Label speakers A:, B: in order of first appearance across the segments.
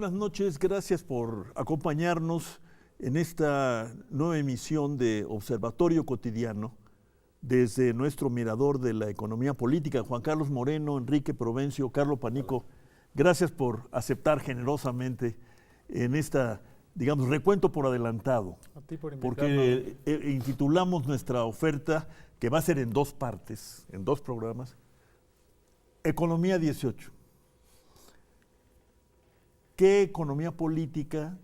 A: buenas noches. Gracias por acompañarnos en esta nueva emisión de Observatorio Cotidiano desde nuestro mirador de la economía política. Juan Carlos Moreno, Enrique Provencio, Carlo Panico, gracias por aceptar generosamente en esta, digamos, recuento por adelantado.
B: A ti por
A: porque intitulamos nuestra oferta, que va a ser en dos partes, en dos programas, Economía 18. ¿Qué economía política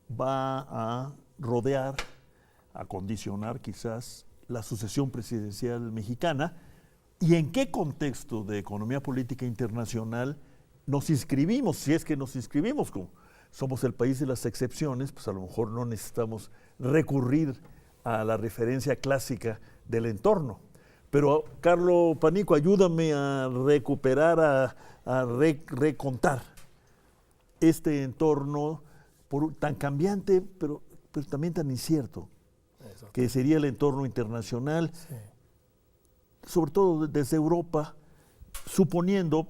A: va a rodear, a condicionar quizás la sucesión presidencial mexicana? ¿Y en qué contexto de economía política internacional nos inscribimos? Si es que nos inscribimos, como somos el país de las excepciones, pues a lo mejor no necesitamos recurrir a la referencia clásica del entorno. Pero, Carlo Panico, ayúdame a recuperar, a recontar este entorno tan cambiante, pero también tan incierto, que sería el entorno internacional, sí, sobre todo desde Europa, suponiendo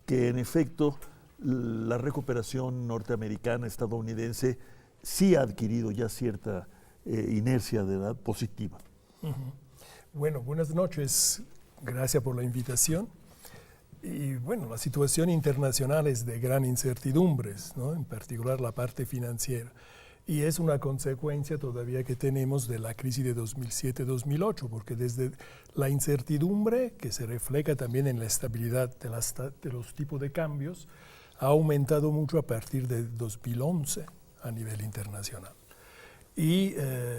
A: que en efecto la recuperación norteamericana, estadounidense, sí ha adquirido ya cierta inercia de edad positiva.
C: Bueno, buenas noches, gracias por la invitación. Y bueno, la situación internacional es de gran incertidumbres, ¿no? En particular la parte financiera. Y es una consecuencia todavía que tenemos de la crisis de 2007-2008, porque desde la incertidumbre, que se refleja también en la estabilidad de los tipos de cambios, ha aumentado mucho a partir de 2011 a nivel internacional. Y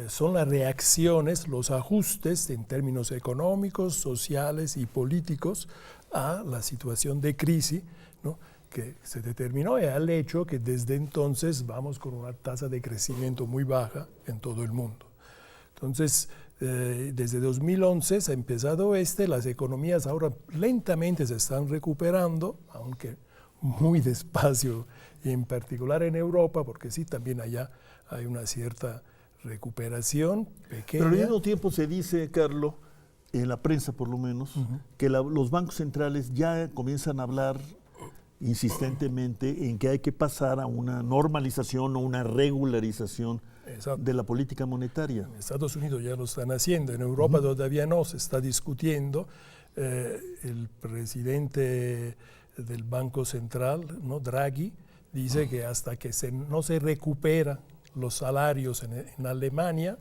C: son las reacciones, los ajustes en términos económicos, sociales y políticos a la situación de crisis, ¿no?, que se determinó y al hecho que desde entonces vamos con una tasa de crecimiento muy baja en todo el mundo. Entonces, desde 2011 se ha empezado las economías ahora lentamente se están recuperando, aunque muy despacio, y en particular en Europa, porque sí, también allá hay una cierta recuperación pequeña.
A: Pero al mismo tiempo se dice, Carlos, en la prensa por lo menos, que los bancos centrales ya comienzan a hablar insistentemente en que hay que pasar a una normalización o una regularización de la política monetaria.
C: En Estados Unidos ya lo están haciendo, en Europa todavía no, se está discutiendo. El presidente del Banco Central, ¿no?, Draghi, dice que hasta que no se recupera los salarios en Alemania,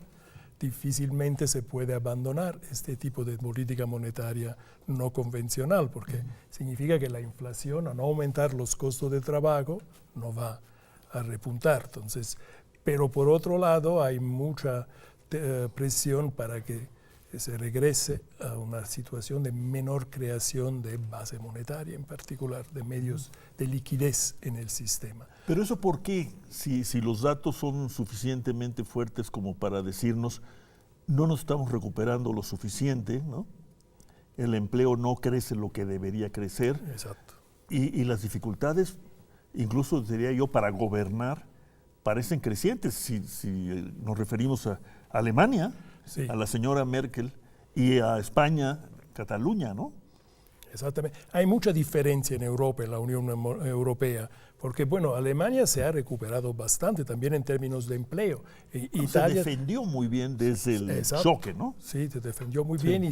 C: difícilmente se puede abandonar este tipo de política monetaria no convencional, porque significa que la inflación, al no aumentar los costos de trabajo, no va a repuntar. Entonces, pero por otro lado, hay mucha presión para que se regrese a una situación de menor creación de base monetaria, en particular de medios de liquidez en el sistema.
A: Pero eso, ¿por qué? Si los datos son suficientemente fuertes como para decirnos no nos estamos recuperando lo suficiente, ¿no? El empleo no crece lo que debería crecer.
C: Exacto.
A: Y las dificultades, incluso diría yo, para gobernar, parecen crecientes. Si nos referimos a Alemania, sí, a la señora Merkel, y a España, Cataluña, ¿no?
C: Exactamente. Hay mucha diferencia en Europa, en la Unión Europea, porque, bueno, Alemania se ha recuperado bastante también en términos de empleo.
A: Italia se defendió muy bien desde el choque, ¿no?
C: Sí, se defendió muy bien,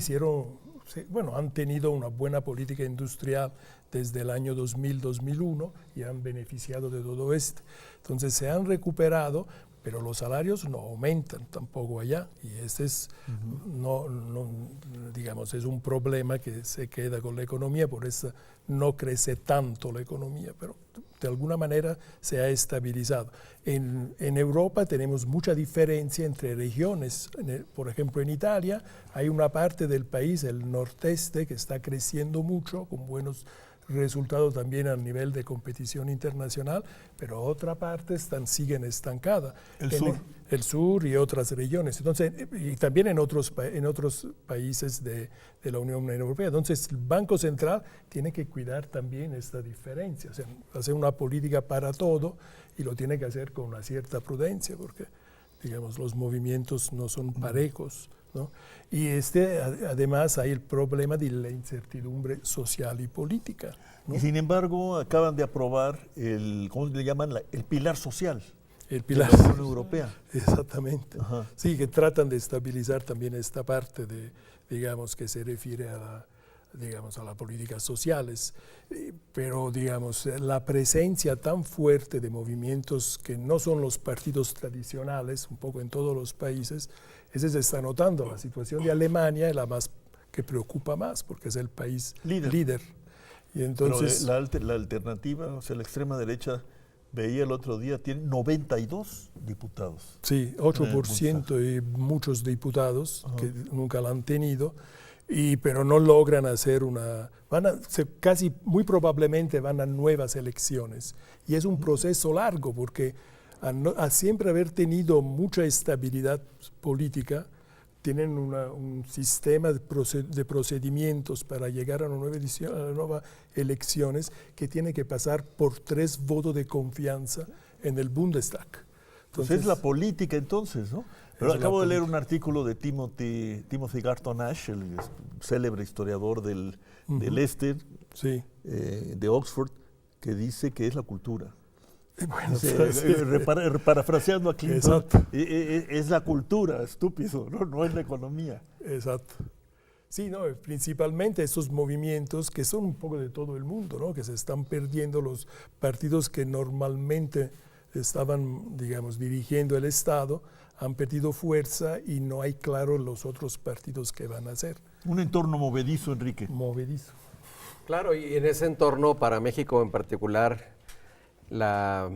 C: han tenido una buena política industrial desde el año 2000-2001 y han beneficiado de todo esto. Entonces se han recuperado, pero los salarios no aumentan tampoco allá, y ese es, digamos, es un problema que se queda con la economía, por eso no crece tanto la economía, pero de alguna manera se ha estabilizado. En Europa tenemos mucha diferencia entre regiones. Por ejemplo, en Italia hay una parte del país, el nordeste, que está creciendo mucho, con buenos resultados también a nivel de competición internacional, pero otra parte siguen estancadas. El sur y otras regiones. Entonces, y también en otros países de la Unión Europea. Entonces, el Banco Central tiene que cuidar también esta diferencia, o sea, hacer una política para todo, y lo tiene que hacer con una cierta prudencia, porque, digamos, los movimientos no son parejos, ¿no? Y además hay el problema de la incertidumbre social y política, ¿no?
A: Y sin embargo, acaban de aprobar ¿cómo le llaman? El pilar social.
C: El pilar
A: de la Unión Europea.
C: Exactamente.
A: Ajá.
C: Sí, que tratan de estabilizar también esta parte digamos, que se refiere a las políticas sociales, pero digamos, la presencia tan fuerte de movimientos que no son los partidos tradicionales, un poco en todos los países, ese se está notando. La situación de Alemania es la más que preocupa más, porque es el país líder. Y entonces,
A: pero la alternativa, o sea, la extrema derecha, veía el otro día, tiene 92 diputados.
C: Sí, 8% y muchos diputados que nunca la han tenido, pero no logran hacer casi muy probablemente van a nuevas elecciones. Y es un proceso largo porque a siempre haber tenido mucha estabilidad política, tienen un sistema de procedimientos para llegar a una nueva elecciones que tiene que pasar por 3 votos de confianza en el Bundestag.
A: Entonces es la política entonces, ¿no? Pero acabo de leer un artículo de Timothy Garton Ash, el célebre historiador del Leicester,
C: sí,
A: de Oxford, que dice que es la cultura.
C: Bueno,
A: parafraseando a Clinton,
C: exacto.
A: Es la cultura, estúpido, no es la economía.
C: Exacto. Sí, no, principalmente esos movimientos que son un poco de todo el mundo, ¿no? Que se están perdiendo los partidos que normalmente estaban, digamos, dirigiendo el Estado, han perdido fuerza y no hay claro los otros partidos que van a hacer.
A: Un entorno movedizo, Enrique.
C: Movedizo.
B: Claro, y en ese entorno, para México en particular, la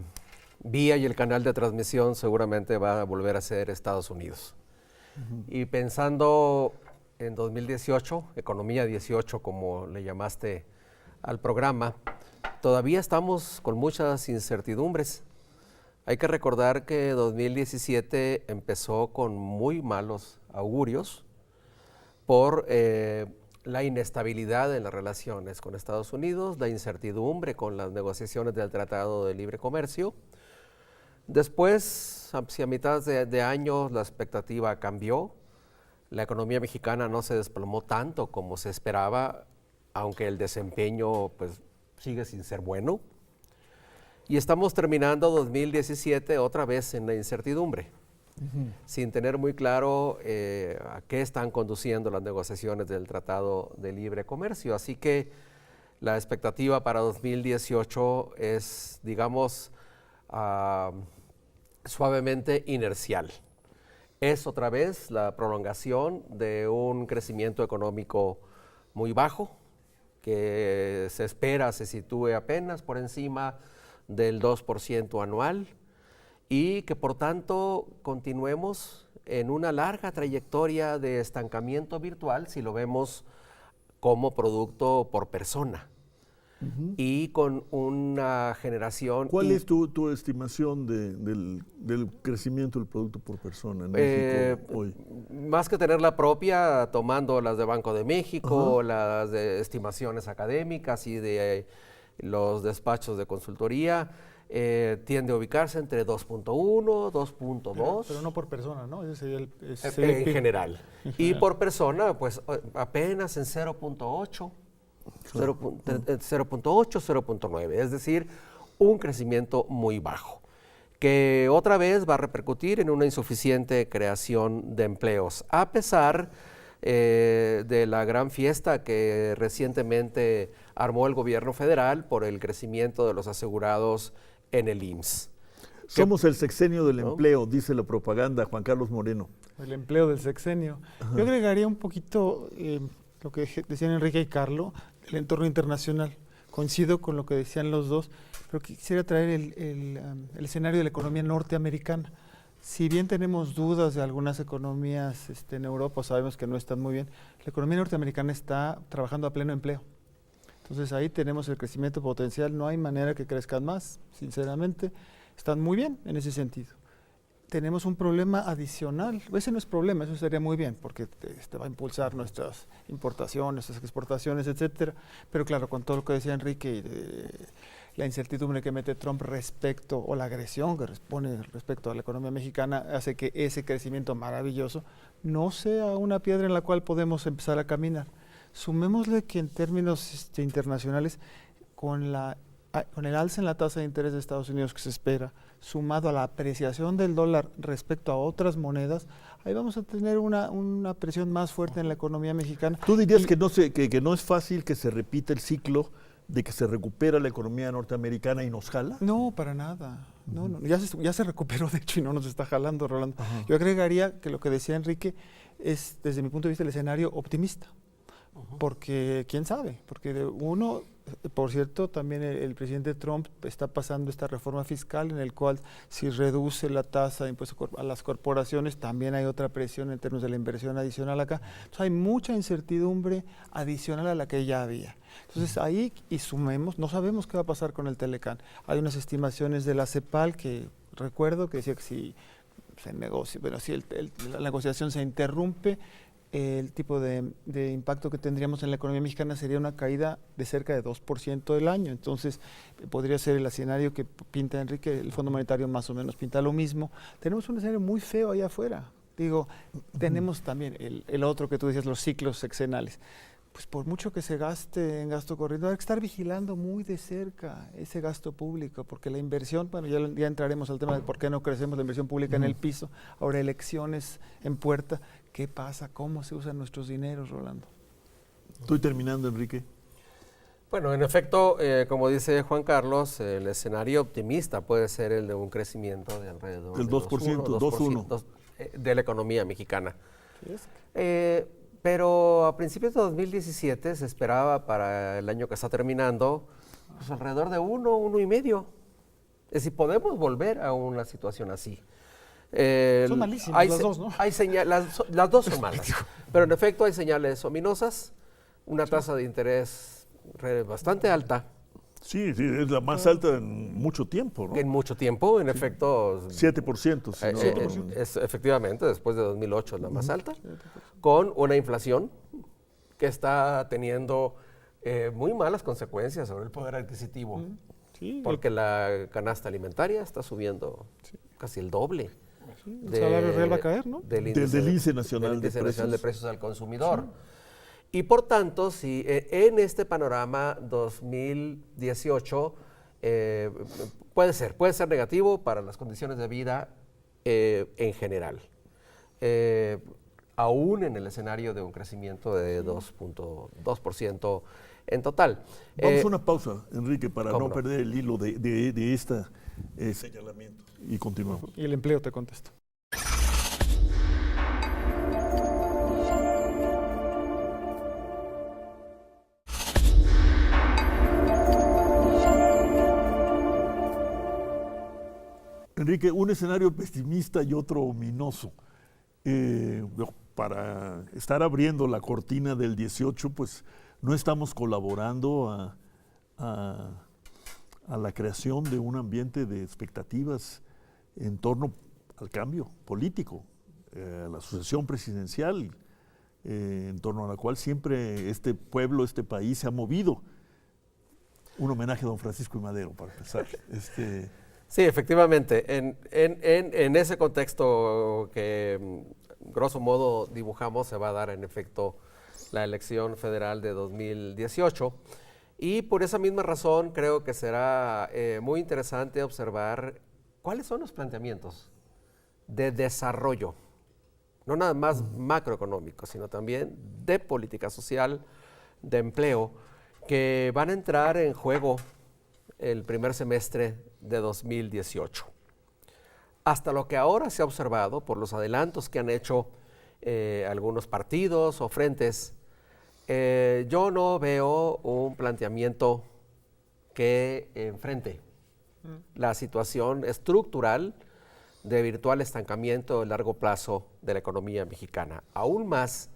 B: vía y el canal de transmisión seguramente va a volver a ser Estados Unidos. Y pensando en 2018, Economía 18, como le llamaste al programa, todavía estamos con muchas incertidumbres. Hay que recordar que 2017 empezó con muy malos augurios por la inestabilidad en las relaciones con Estados Unidos, la incertidumbre con las negociaciones del Tratado de Libre Comercio. Después, hacia mitad de año, la expectativa cambió. La economía mexicana no se desplomó tanto como se esperaba, aunque el desempeño pues, sigue sin ser bueno. Y estamos terminando 2017 otra vez en la incertidumbre, sin tener muy claro a qué están conduciendo las negociaciones del Tratado de Libre Comercio. Así que la expectativa para 2018 es, digamos, suavemente inercial. Es otra vez la prolongación de un crecimiento económico muy bajo, que se espera se sitúe apenas por encima del 2% anual y que por tanto continuemos en una larga trayectoria de estancamiento virtual si lo vemos como producto por persona y con una generación...
A: ¿Cuál es tu estimación del crecimiento del producto por persona en México hoy?
B: Más que tener la propia, tomando las de Banco de México, las de estimaciones académicas y de los despachos de consultoría, tiende a ubicarse entre 2.1, 2.2.
D: Pero no por persona, ¿no? Ese sería
B: en general. Y por persona, pues apenas en 0.8, 0.9, es decir, un crecimiento muy bajo, que otra vez va a repercutir en una insuficiente creación de empleos, a pesar de la gran fiesta que recientemente armó el gobierno federal por el crecimiento de los asegurados en el IMSS.
A: Somos el sexenio del empleo, dice la propaganda, Juan Carlos Moreno.
D: El empleo del sexenio. Yo agregaría un poquito lo que decían Enrique y Carlo, el entorno internacional. Coincido con lo que decían los dos, pero quisiera traer el escenario de la economía norteamericana. Si bien tenemos dudas de algunas economías en Europa, sabemos que no están muy bien, la economía norteamericana está trabajando a pleno empleo. Entonces ahí tenemos el crecimiento potencial, no hay manera que crezcan más, sinceramente, están muy bien en ese sentido. Tenemos un problema adicional, ese no es problema, eso sería muy bien, porque va a impulsar nuestras importaciones, nuestras exportaciones, etcétera. Pero claro, con todo lo que decía Enrique la incertidumbre que mete Trump respecto, o la agresión que pone respecto a la economía mexicana, hace que ese crecimiento maravilloso no sea una piedra en la cual podemos empezar a caminar. Sumémosle que en términos internacionales, con el alza en la tasa de interés de Estados Unidos que se espera, sumado a la apreciación del dólar respecto a otras monedas, ahí vamos a tener una presión más fuerte en la economía mexicana.
A: ¿Tú dirías que no es fácil que se repita el ciclo de que se recupera la economía norteamericana y nos jala?
D: No, para nada. No, ya se recuperó, de hecho, y no nos está jalando, Rolando. Yo agregaría que lo que decía Enrique es, desde mi punto de vista, el escenario optimista. Porque, quién sabe, porque uno, por cierto, también el presidente Trump está pasando esta reforma fiscal en el cual si reduce la tasa de impuestos a las corporaciones, también hay otra presión en términos de la inversión adicional acá. Entonces hay mucha incertidumbre adicional a la que ya había. Entonces ahí, y sumemos, no sabemos qué va a pasar con el Telecán. Hay unas estimaciones de la CEPAL que recuerdo que decía que si se negocia, bueno, si la negociación se interrumpe, el tipo de impacto que tendríamos en la economía mexicana sería una caída de cerca de 2% del año. Entonces, podría ser el escenario que pinta Enrique, el Fondo Monetario más o menos pinta lo mismo. Tenemos un escenario muy feo allá afuera. Digo, tenemos también el otro que tú decías, los ciclos sexenales. Pues por mucho que se gaste en gasto corriente, hay que estar vigilando muy de cerca ese gasto público, porque la inversión, bueno, ya entraremos al tema de por qué no crecemos la inversión pública en el piso. Ahora elecciones en puerta, ¿qué pasa? ¿Cómo se usan nuestros dineros, Rolando?
A: Estoy terminando, Enrique.
B: Bueno, en efecto, como dice Juan Carlos, el escenario optimista puede ser el de un crecimiento de alrededor
A: del 2%, 2,1%
B: de la economía mexicana. Pero a principios de 2017 se esperaba para el año que está terminando pues alrededor de 1,5%. Es decir, podemos volver a una situación así.
D: Son malísimas las dos, ¿no?
B: Las dos son malas, pero en efecto hay señales ominosas, una tasa de interés bastante alta.
A: Sí, es la más alta en mucho tiempo, ¿no?
B: En mucho tiempo, en efecto.
A: 7%. Sí, 7%.
B: Es, efectivamente, después de 2008 es la más alta, con una inflación que está teniendo muy malas consecuencias sobre el poder adquisitivo, porque la canasta alimentaria está subiendo casi el doble.
D: El salario real va a caer, ¿no?
A: Del índice nacional
B: de precios al consumidor. Y por tanto, si en este panorama 2018 puede ser negativo para las condiciones de vida en general, aún en el escenario de un crecimiento de 2.2% en total.
A: Vamos a una pausa, Enrique, para no
B: no
A: perder el hilo de este señalamiento. Y continuamos.
D: Y el empleo te contesto.
A: Enrique, un escenario pesimista y otro ominoso. Para estar abriendo la cortina del 18, pues no estamos colaborando a la creación de un ambiente de expectativas en torno al cambio político, a la sucesión presidencial, en torno a la cual siempre este pueblo, este país se ha movido. Un homenaje a don Francisco I. Madero, para empezar.
B: Sí, efectivamente. En ese contexto que, grosso modo, dibujamos, se va a dar en efecto la elección federal de 2018. Y por esa misma razón creo que será muy interesante observar cuáles son los planteamientos de desarrollo, no nada más macroeconómico, sino también de política social, de empleo, que van a entrar en juego el primer semestre de 2018. Hasta lo que ahora se ha observado por los adelantos que han hecho algunos partidos o frentes, yo no veo un planteamiento que enfrente la situación estructural de virtual estancamiento a largo plazo de la economía mexicana. Aún más,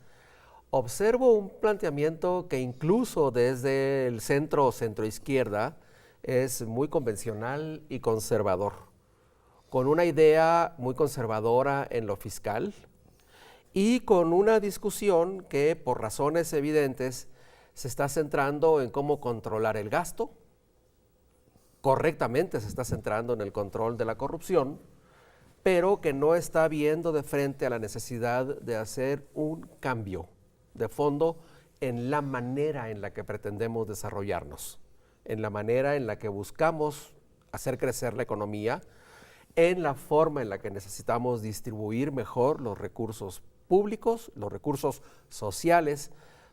B: observo un planteamiento que incluso desde el centro o centroizquierda es muy convencional y conservador, con una idea muy conservadora en lo fiscal y con una discusión que por razones evidentes se está centrando en cómo controlar el gasto correctamente se está centrando en el control de la corrupción, pero que no está viendo de frente a la necesidad de hacer un cambio de fondo en la manera en la que pretendemos desarrollarnos, en la manera en la que buscamos hacer crecer la economía, en la forma en la que necesitamos distribuir mejor los recursos públicos, los recursos sociales,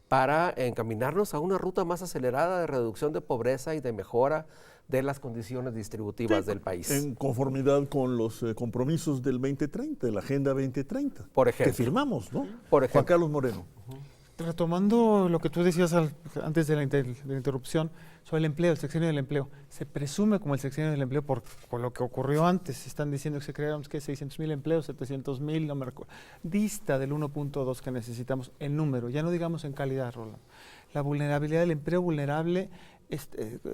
B: para encaminarnos a una ruta más acelerada de reducción de pobreza y de mejora de las condiciones distributivas del país.
A: En conformidad con los compromisos del 2030, de la Agenda 2030.
B: Por ejemplo.
A: Que firmamos, ¿no?
B: Por ejemplo.
A: Juan Carlos Moreno.
D: Retomando lo que tú decías antes de la interrupción sobre el empleo, el sexenio del empleo, se presume como el sexenio del empleo por lo que ocurrió antes. Están diciendo que se crearon 600,000 empleos, 700,000, no me recuerdo. Dista del 1.2 que necesitamos en número, ya no digamos en calidad, Roland. La vulnerabilidad del empleo vulnerable,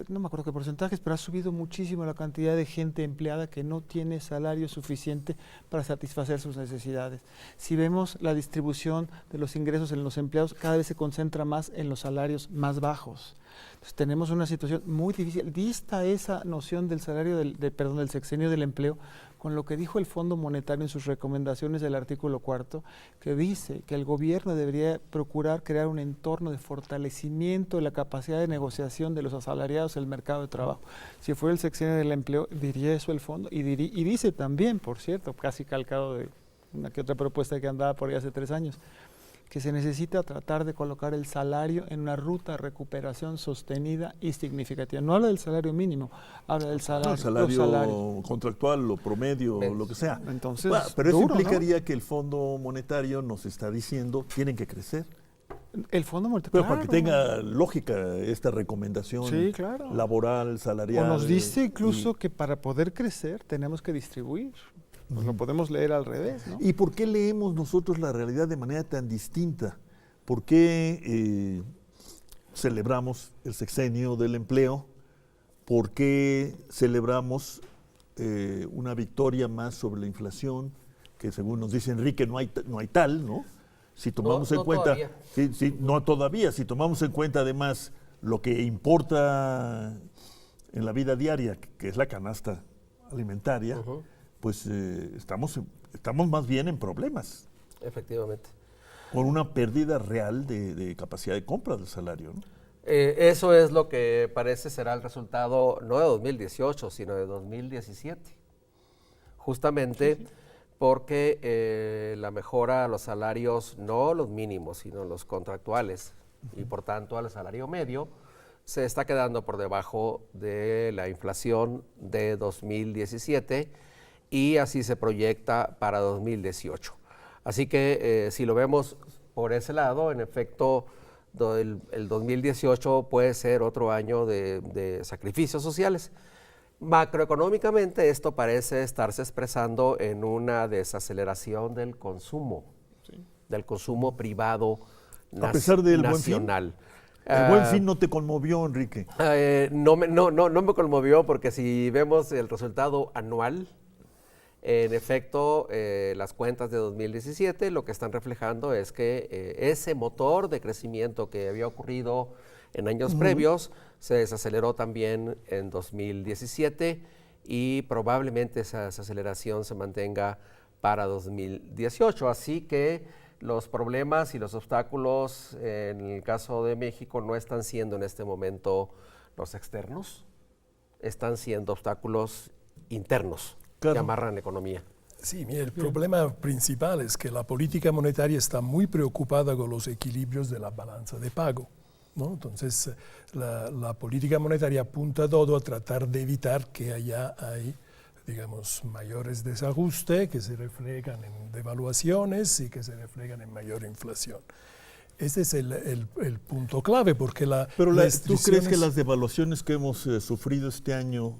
D: no me acuerdo qué porcentajes, pero ha subido muchísimo la cantidad de gente empleada que no tiene salario suficiente para satisfacer sus necesidades. Si vemos la distribución de los ingresos en los empleados, cada vez se concentra más en los salarios más bajos. Entonces, tenemos una situación muy difícil. Dista esa noción del salario del sexenio del empleo con lo que dijo el Fondo Monetario en sus recomendaciones del artículo 4, que dice que el gobierno debería procurar crear un entorno de fortalecimiento de la capacidad de negociación de los asalariados en el mercado de trabajo. Si fuera el sexenio del empleo, diría eso el fondo, y dice también, por cierto, casi calcado de una que otra propuesta que andaba por ahí hace 3 años, que se necesita tratar de colocar el salario en una ruta de recuperación sostenida y significativa. No habla del salario mínimo, habla del salario.
A: No, el salario contractual, lo promedio, lo que sea.
D: Entonces,
A: pero eso
D: duro,
A: implicaría, ¿no?, que el Fondo Monetario nos está diciendo tienen que crecer.
D: El Fondo Monetario,
A: Pero
D: claro,
A: para que tenga lógica esta recomendación laboral, salarial.
D: O nos dice incluso que para poder crecer tenemos que distribuir. Pues lo podemos leer al revés, ¿no?
A: ¿Y por qué leemos nosotros la realidad de manera tan distinta? ¿Por qué celebramos el sexenio del empleo? ¿Por qué celebramos una victoria más sobre la inflación? Que según nos dice Enrique no hay tal, ¿no? Si tomamos en cuenta, no todavía, si tomamos en cuenta además lo que importa en la vida diaria, que es la canasta alimentaria, pues estamos más bien en problemas.
B: Efectivamente.
A: Con una pérdida real de capacidad de compra del salario, ¿no?
B: Eso es lo que parece será el resultado no de 2018, sino de 2017. Justamente porque la mejora a los salarios, no los mínimos, sino los contractuales, y por tanto al salario medio, se está quedando por debajo de la inflación de 2017 y así se proyecta para 2018. Así que si lo vemos por ese lado, en efecto, el 2018 puede ser otro año de sacrificios sociales. Macroeconómicamente esto parece estarse expresando en una desaceleración del consumo privado
A: a pesar del
B: nacional.
A: El Buen Fin no te conmovió, Enrique.
B: No me conmovió porque si vemos el resultado anual, en efecto, las cuentas de 2017 lo que están reflejando es que ese motor de crecimiento que había ocurrido en años previos se desaceleró también en 2017 y probablemente esa desaceleración se mantenga para 2018. Así que los problemas y los obstáculos en el caso de México no están siendo en este momento los externos, están siendo obstáculos internos que amarran la economía.
C: Sí, mira, el problema principal es que la política monetaria está muy preocupada con los equilibrios de la balanza de pago, ¿no? Entonces, la política monetaria apunta todo a tratar de evitar que hay, digamos, mayores desajustes que se reflejan en devaluaciones y que se reflejan en mayor inflación. Ese es el punto clave, porque
A: ¿tú crees que las devaluaciones que hemos sufrido este año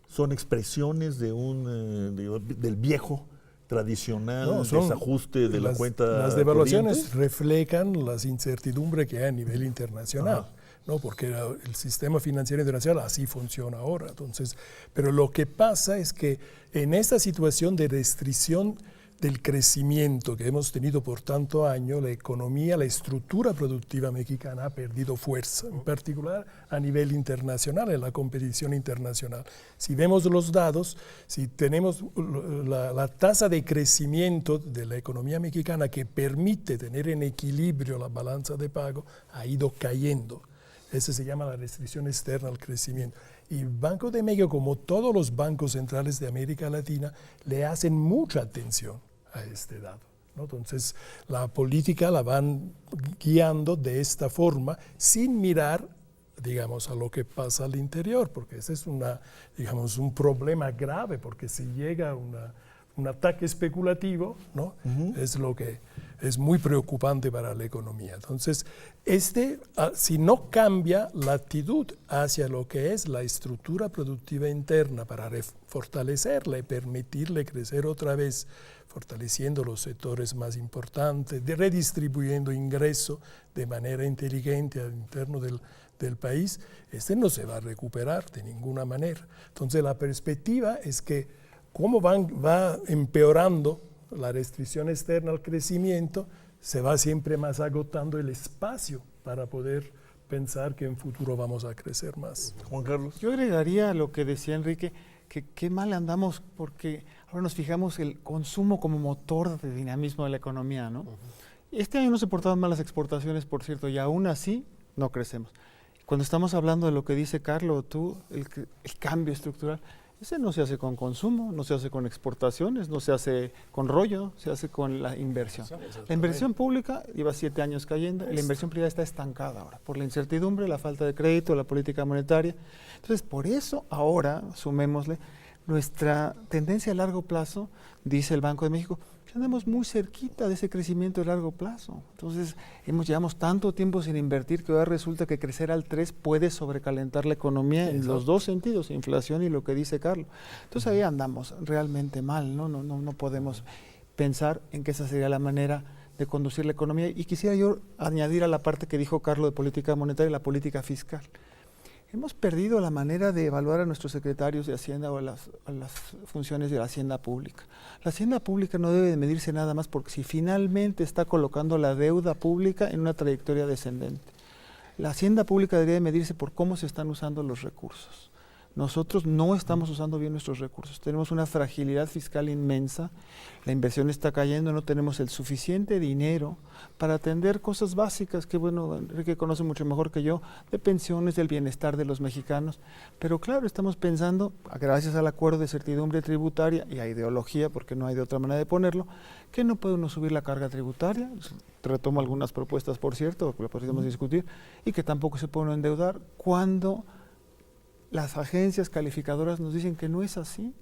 A: son expresiones del viejo tradicional desajuste de la cuenta
C: Las devaluaciones
A: corriente?
C: reflejan las incertidumbres que hay a nivel internacional, ¿no? Porque el sistema financiero internacional así funciona ahora. Entonces, pero lo que pasa es que en esta situación de restricción del crecimiento que hemos tenido por tanto años, la economía, la estructura productiva mexicana ha perdido fuerza, en particular a nivel internacional, en la competición internacional. Si vemos los datos, si tenemos la tasa de crecimiento de la economía mexicana que permite tener en equilibrio la balanza de pago, ha ido cayendo. Eso se llama la restricción externa al crecimiento. Y Banco de México, como todos los bancos centrales de América Latina, le hacen mucha atención a este dato, ¿no? Entonces, la política la van guiando de esta forma, sin mirar, digamos, a lo que pasa al interior, porque ese es digamos, un problema grave, porque si llega un ataque especulativo, ¿no? Es lo que es muy preocupante para la economía. Entonces, si no cambia la actitud hacia lo que es la estructura productiva interna para fortalecerla y permitirle crecer otra vez, fortaleciendo los sectores más importantes, redistribuyendo ingresos de manera inteligente al interno del país, no se va a recuperar de ninguna manera. Entonces, la perspectiva es que cómo va empeorando la restricción externa al crecimiento, se va siempre más agotando el espacio para poder pensar que en futuro vamos a crecer más.
A: Juan Carlos.
D: Yo agregaría a lo que decía Enrique, que qué mal andamos porque ahora nos fijamos el consumo como motor de dinamismo de la economía, ¿no? Este año no se portaban mal las exportaciones, por cierto, y aún así no crecemos. Cuando estamos hablando de lo que dice Carlos, el cambio estructural, ese no se hace con consumo, no se hace con exportaciones, no se hace con rollo, se hace con la inversión. La inversión pública lleva 7 años cayendo, y la inversión privada está estancada ahora, por la incertidumbre, la falta de crédito, la política monetaria. Entonces, por eso ahora, sumémosle, nuestra tendencia a largo plazo, dice el Banco de México, que andamos muy cerquita de ese crecimiento de largo plazo. Entonces, llevamos tanto tiempo sin invertir que ahora resulta que crecer al 3 puede sobrecalentar la economía en los dos sentidos, inflación y lo que dice Carlos. Entonces, ahí andamos realmente mal, ¿no? No podemos pensar en que esa sería la manera de conducir la economía. Y quisiera yo añadir a la parte que dijo Carlos de política monetaria, la política fiscal. Hemos perdido la manera de evaluar a nuestros secretarios de Hacienda o a las funciones de la Hacienda Pública. La Hacienda Pública no debe de medirse nada más porque si finalmente está colocando la deuda pública en una trayectoria descendente. La Hacienda Pública debería medirse por cómo se están usando los recursos. Nosotros no estamos usando bien nuestros recursos, tenemos una fragilidad fiscal inmensa, la inversión está cayendo, no tenemos el suficiente dinero para atender cosas básicas que, bueno, Enrique conoce mucho mejor que yo, de pensiones, del bienestar de los mexicanos, pero claro, estamos pensando, gracias al acuerdo de certidumbre tributaria y a ideología, porque no hay de otra manera de ponerlo, que no puede uno subir la carga tributaria, retomo algunas propuestas, por cierto, que podríamos discutir, y que tampoco se puede uno endeudar cuando las agencias calificadoras nos dicen que no es así,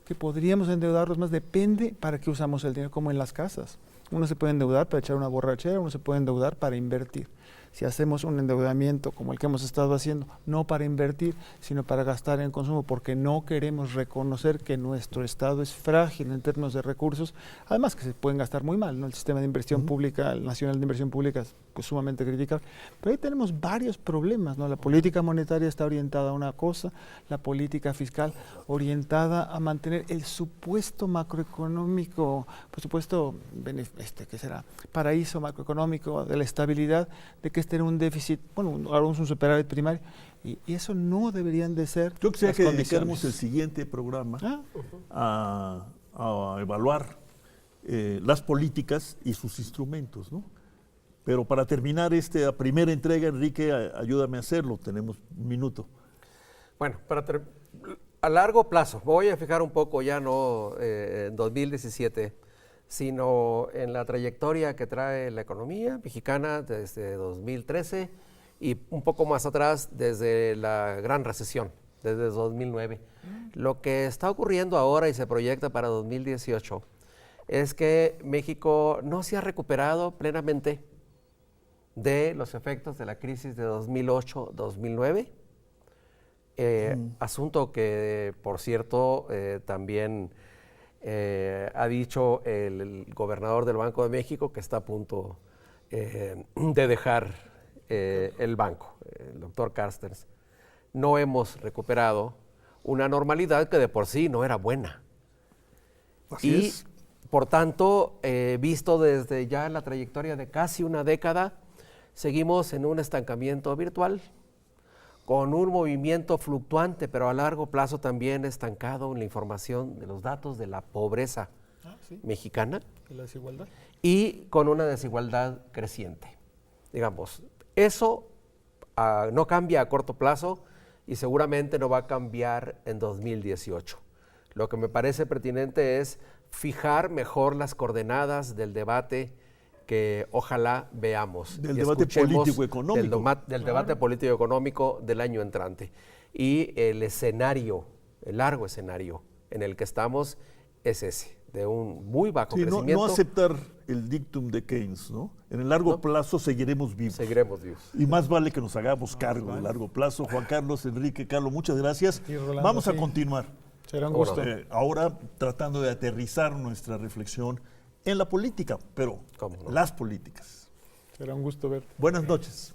D: que podríamos endeudarnos más, depende para qué usamos el dinero, como en las casas. Uno se puede endeudar para echar una borrachera, uno se puede endeudar para invertir. Si hacemos un endeudamiento como el que hemos estado haciendo, no para invertir, sino para gastar en consumo, porque no queremos reconocer que nuestro Estado es frágil en términos de recursos, además que se pueden gastar muy mal, ¿no? El sistema de inversión pública, el nacional de inversión pública es pues, sumamente criticable, pero ahí tenemos varios problemas, ¿no? La política monetaria está orientada a una cosa, la política fiscal orientada a mantener el supuesto macroeconómico, por supuesto, ¿qué será? Paraíso macroeconómico de la estabilidad, de que este era un déficit, bueno, ahora un superávit primario, y eso no deberían de ser.
A: Yo quisiera que
D: condiciones.
A: dediquemos el siguiente programa a evaluar las políticas y sus instrumentos, ¿no? Pero para terminar esta primera entrega, Enrique, ayúdame a hacerlo, tenemos un minuto.
B: Bueno, a largo plazo, voy a fijar un poco ya no en 2017, sino en la trayectoria que trae la economía mexicana desde 2013 y un poco más atrás desde la gran recesión, desde 2009. Lo que está ocurriendo ahora y se proyecta para 2018 es que México no se ha recuperado plenamente de los efectos de la crisis de 2008-2009, asunto que, por cierto, también ha dicho el gobernador del Banco de México que está a punto de dejar el banco, el doctor Carstens. No hemos recuperado una normalidad que de por sí no era buena.
A: Así es.
B: Por tanto, visto desde ya la trayectoria de casi una década, seguimos en un estancamiento virtual, con un movimiento fluctuante, pero a largo plazo también estancado en la información de los datos de la pobreza mexicana
D: ¿Y la desigualdad?
B: y con una desigualdad creciente. Digamos, eso no cambia a corto plazo y seguramente no va a cambiar en 2018. Lo que me parece pertinente es fijar mejor las coordenadas del debate que ojalá veamos.
A: Del
B: y
A: debate
B: escuchemos
A: político-económico.
B: del debate político-económico del año entrante. Y el escenario, el largo escenario en el que estamos es ese, de un muy bajo
A: Sí, no
B: crecimiento.
A: aceptar el dictum de Keynes, ¿no? En el largo plazo seguiremos vivos.
B: Seguiremos vivos.
A: Y más vale que nos hagamos cargo del largo plazo. Juan Carlos, Enrique, Carlos, muchas gracias.
D: Sí, Rolando,
A: Vamos a
D: sí.
A: continuar.
D: Será un
B: Cómo
D: gusto.
B: no.
A: Ahora tratando de aterrizar nuestra reflexión en la política, pero
B: Cómo no.
A: las políticas.
D: Será un gusto ver.
A: Buenas noches.